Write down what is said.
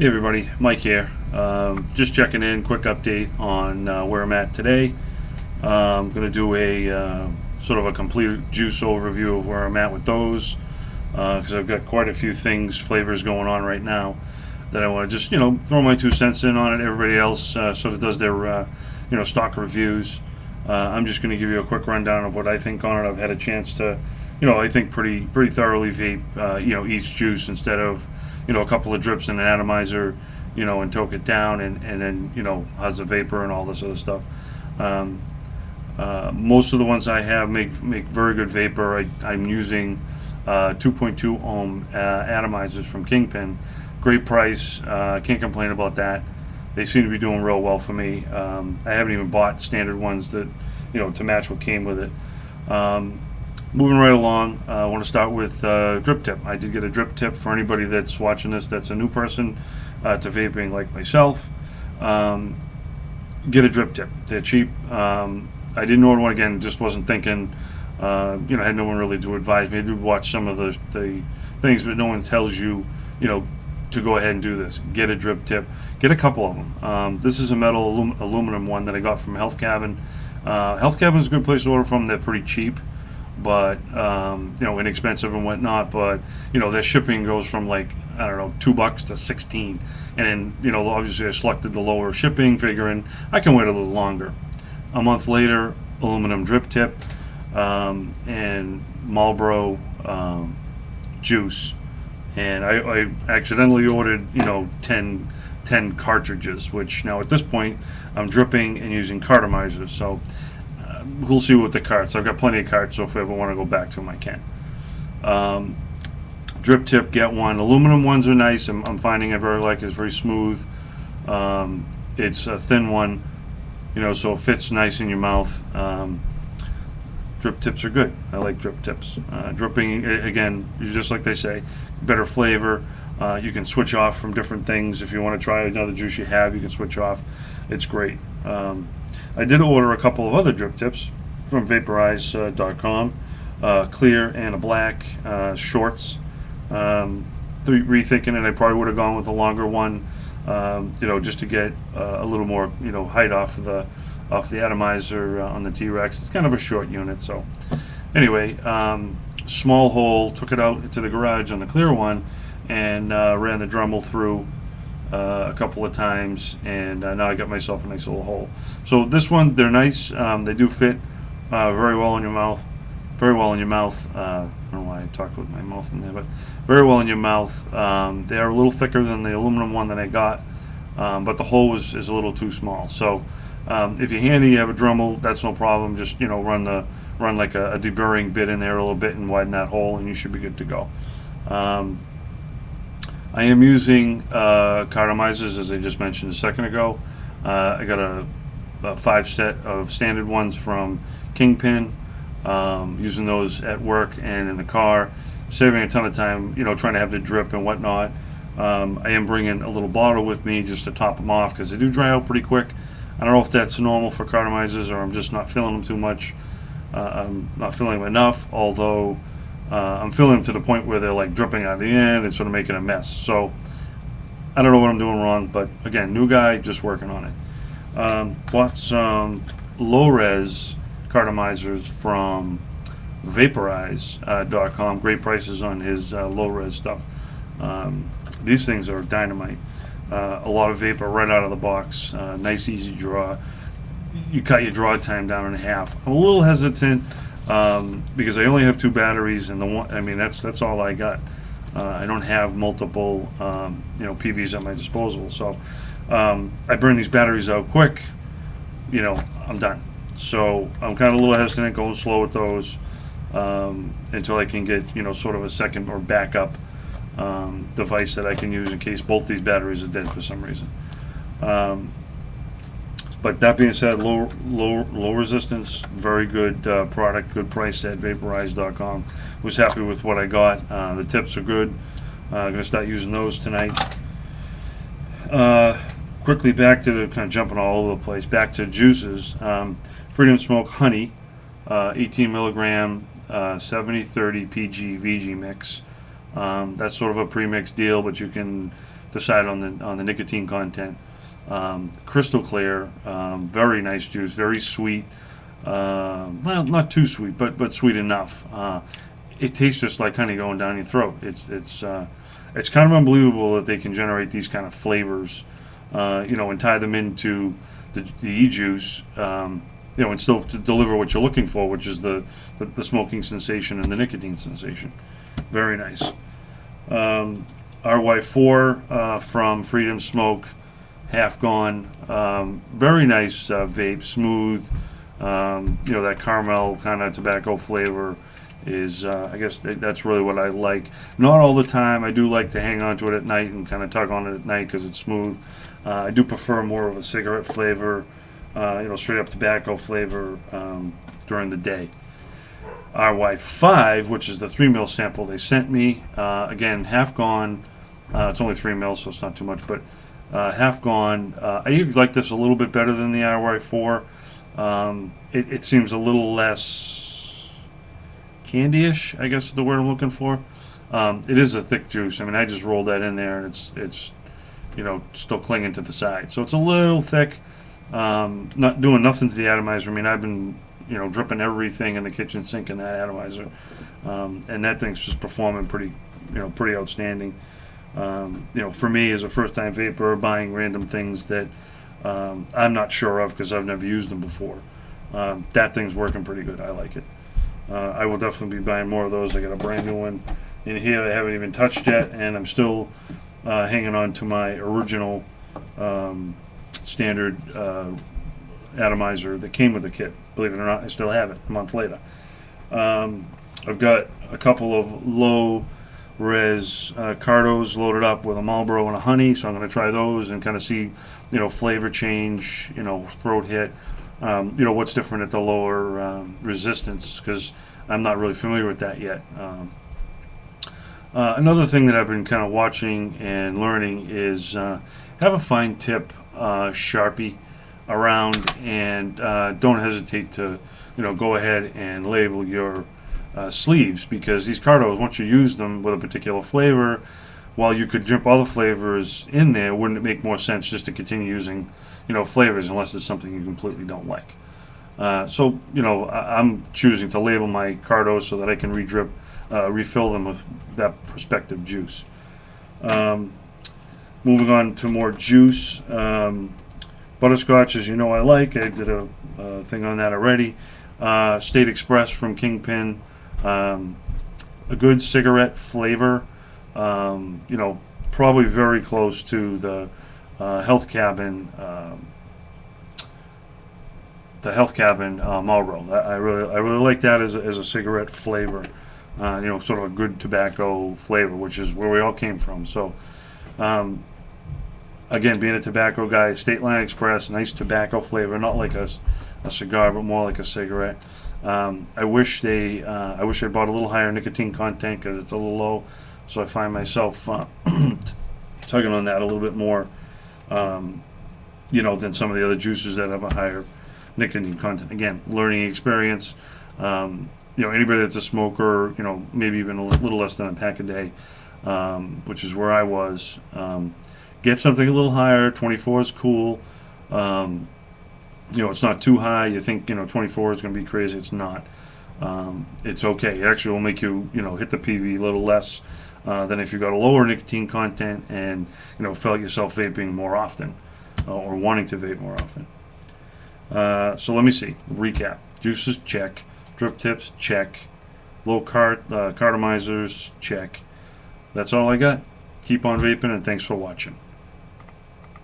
Hey everybody, Mike here. Just checking in, quick update on where I'm at today. I'm going to do a sort of a complete juice overview of where I'm at with those because I've got quite a few flavors going on right now that I want to just, throw my 2 cents in on it. Everybody else sort of does their, stock reviews. I'm just going to give you a quick rundown of what I think on it. I've had a chance to, I think pretty thoroughly vape, each juice instead of a couple of drips in an atomizer, and toke it down and then, has a vapor and all this other stuff. Most of the ones I have make very good vapor. I'm using 2.2 ohm atomizers from Kingpin. Great price. Can't complain about that. They seem to be doing real well for me. I haven't even bought standard ones that, to match what came with it. Moving right along, I want to start with drip tip. I did get a drip tip for anybody that's watching this that's a new person to vaping like myself. Get a drip tip. They're cheap. I didn't order one again, just wasn't thinking. I had no one really to advise me. I did watch some of the things, but no one tells you, to go ahead and do this. Get a drip tip. Get a couple of them. This is a metal aluminum one that I got from Health Cabin. Health Cabin is a good place to order from. They're pretty cheap, but inexpensive and whatnot. But their shipping goes from like, I don't know, $2 to 16, and then obviously I selected the lower shipping, figuring I can wait a little longer. A month later, aluminum drip tip and Marlboro juice, and I accidentally ordered 10 cartridges, which now at this point I'm dripping and using cartomizers. So we'll see with the carts. I've got plenty of carts, so if I ever want to go back to them, I can. Drip tip, get one. Aluminum ones are nice. I'm finding I very like it. It's very smooth. It's a thin one, so it fits nice in your mouth. Drip tips are good. I like drip tips. Dripping, again, just like they say, better flavor. You can switch off from different things. If you want to try another juice you have, you can switch off. It's great. I did order a couple of other drip tips from vaporize.com, clear and a black, shorts. Rethinking it, I probably would have gone with a longer one, just to get a little more, height off the atomizer on the T-Rex. It's kind of a short unit, so anyway, small hole, took it out into the garage on the clear one, and ran the Dremel through a couple of times, and now I got myself a nice little hole. So this one, they're nice. They do fit very well in your mouth. Very well in your mouth. I don't know why I talked with my mouth in there, but very well in your mouth. They are a little thicker than the aluminum one that I got, but the hole is a little too small. So if you're handy, you have a Dremel, that's no problem. Just run like a deburring bit in there a little bit and widen that hole, and you should be good to go. I am using cartomizers, as I just mentioned a second ago. I got a 5 set of standard ones from Kingpin. Using those at work and in the car, saving a ton of time, trying to have the drip and whatnot. I am bringing a little bottle with me just to top them off because they do dry out pretty quick. I don't know if that's normal for cartomizers or I'm just not filling them too much. I'm not filling them enough, although I'm filling them to the point where they're like dripping out the end and sort of making a mess. So I don't know what I'm doing wrong, but again, new guy, just working on it. Bought some low-res cartomizers from vaporize.com. Great prices on his low-res stuff. These things are dynamite. A lot of vapor right out of the box. Nice, easy draw. You cut your draw time down in half. I'm a little hesitant because I only have 2 batteries, and that's all I got. I don't have multiple PVs at my disposal, so I burn these batteries out quick. I'm done. So I'm kind of a little hesitant, going slow with those until I can get sort of a second or backup device that I can use in case both these batteries are dead for some reason. But that being said, low resistance, very good product, good price at vaporize.com. Was happy with what I got. The tips are good. I'm going to start using those tonight. Quickly back to the kind of jumping all over the place. Back to juices. Freedom Smoke Honey, 18 milligram, 70-30 PG VG mix. That's sort of a pre-mix deal, but you can decide on the nicotine content. Crystal clear, very nice juice, very sweet. Well, not too sweet, but sweet enough. It tastes just like honey going down your throat. It's kind of unbelievable that they can generate these kind of flavors, and tie them into the e-juice, and still to deliver what you're looking for, which is the smoking sensation and the nicotine sensation. Very nice. RY4 from Freedom Smoke, Half Gone. Very nice vape, smooth. That caramel kind of tobacco flavor is, I guess that's really what I like. Not all the time. I do like to hang on to it at night and kind of tug on it at night because it's smooth. I do prefer more of a cigarette flavor, straight up tobacco flavor during the day. RY5, which is the 3 mil sample they sent me. Again, Half Gone. It's only 3 mils, so it's not too much, but Half Gone. I like this a little bit better than the RY4. It seems a little less candy-ish, I guess is the word I'm looking for. It is a thick juice. I mean, I just rolled that in there, and it's still clinging to the side. So it's a little thick. Not doing nothing to the atomizer. I mean, I've been, dripping everything in the kitchen sink in that atomizer. And that thing's just performing pretty outstanding. For me as a first-time vapor, buying random things that I'm not sure of because I've never used them before. That thing's working pretty good. I like it. I will definitely be buying more of those. I got a brand new one in here I haven't even touched yet, and I'm still hanging on to my original standard atomizer that came with the kit. Believe it or not, I still have it a month later. I've got a couple of low res Cardos loaded up with a Marlboro and a honey, so I'm going to try those and kind of see, flavor change, throat hit, what's different at the lower resistance, because I'm not really familiar with that yet. Another thing that I've been kind of watching and learning is have a fine tip Sharpie around, and don't hesitate to go ahead and label your sleeves, because these Cardos, once you use them with a particular flavor, while you could drip all the flavors in there, wouldn't it make more sense just to continue using flavors unless it's something you completely don't like? So I'm choosing to label my Cardos so that I can refill them with that prospective juice. Moving on to more juice. Butterscotch, as you know, I like. I did a thing on that already. State Express from Kingpin. A good cigarette flavor. Probably very close to the Health Cabin. The Health Cabin Marlboro. I really like that as a cigarette flavor. Sort of a good tobacco flavor, which is where we all came from. So, again, being a tobacco guy, State Line Express, nice tobacco flavor, not like a cigar, but more like a cigarette. I wish they bought a little higher nicotine content because it's a little low. So I find myself tugging on that a little bit more, than some of the other juices that have a higher nicotine content. Again, learning experience. Anybody that's a smoker, maybe even a little less than a pack a day, which is where I was. Get something a little higher. 24 is cool. It's not too high. You think 24 is going to be crazy. It's not. It's okay. It actually will make you hit the PV a little less than if you got a lower nicotine content and felt yourself vaping more often or wanting to vape more often. So let me see. Recap. Juices, check. Drip tips, check. Low cartomizers, check. That's all I got. Keep on vaping, and thanks for watching.